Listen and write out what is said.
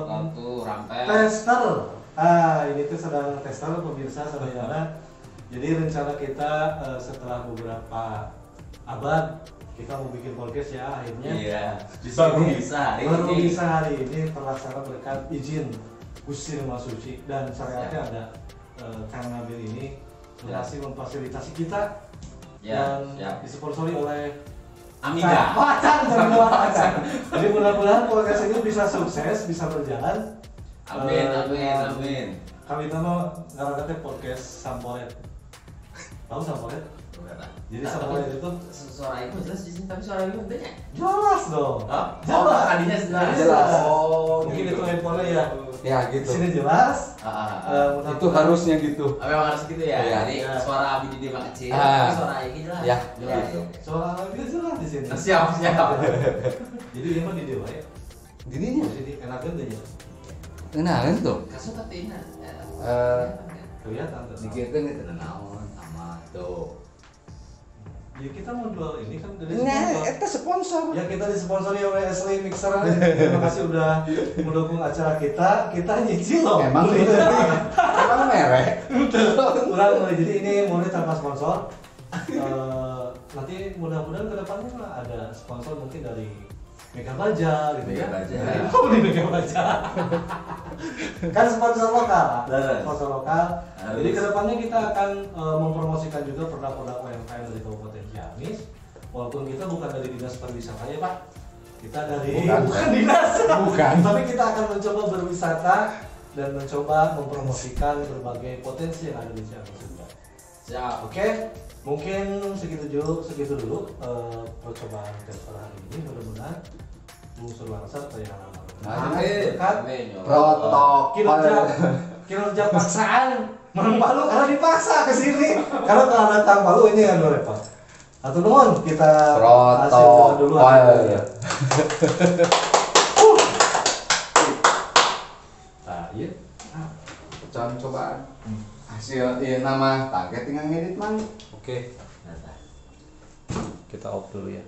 Kartu rampet. Tester. Ini tuh sedang tester pemirsa saudara. Jadi rencana kita setelah beberapa abad kita mau bikin podcast ya akhirnya. Iya. Baru bisa hari ini terlaksana berkat izin Gusti Maha Suci dan syariatnya ada Kang Nabil ini masih memfasilitasi kita yang disponsori oleh Amiga. Jadi mudah-mudahan podcast ini bisa sukses, bisa berjalan. Amin. Kami nama ngaranna podcast Samporet. Tahu Samporet? Jadi Samporet itu suara itu jelas di sini, tapi suara itu enggaknya. Jelas dong. Jelas. Tadinya Jelas. Mungkin itu handphone ya. Ya gitu. Sini jelas. Itu harusnya gitu. Memang harus gitu ya. Iya. Jadi suara Abi Didi mah kecil, tapi suara ini jelas. Ya, jelas. gitu. Suara Nabil jelas di sini. Siap. Jadi dia mah di dewa ya. Dininya. Jadi enakan deh ya. Kenalan tuh. Kasu katina. Kelihatan tuh. Dikirkan itu naon sama tuh. Ya kita mau jual ini kan dari Nah, sponsor. itu sponsor. Ya kita disponsori oleh Asli Mixer. Terima kasih udah mendukung acara kita. Kita nyicil loh. Emang merek. Kurang mulai. Jadi ini mulai tanpa sponsor. Nanti mudah-mudahan kedepannya lah ada sponsor mungkin dari Mega Baja gitu Mega ya. Baja. Kok di Mega Baja? Kan sponsor lokal. Benar. Sponsor lokal. Harus. Jadi kedepannya kita akan mempromosikan juga produk-produk UMKM dari Kabupaten Ciamis. Walaupun kita bukan dari dinas pariwisata ya Pak. Kita dari bukan dinas. Bukan. Tapi kita akan mencoba berwisata dan mencoba mempromosikan berbagai potensi yang ada di Ciamis juga. Siap. Oke, mungkin segitu dulu percobaan tester hari ini. Mudah-mudahan Bung Langsat yang Amin. kinerja paksaan menang Palu karena dipaksa ke sini. Karena kalau datang Palu ini kan repot. Atau nuhun kita hasil dulu. Nah, iya. Cobaan. Hasil nama target tinggal ngedit man. Oke. Kita off dulu ya.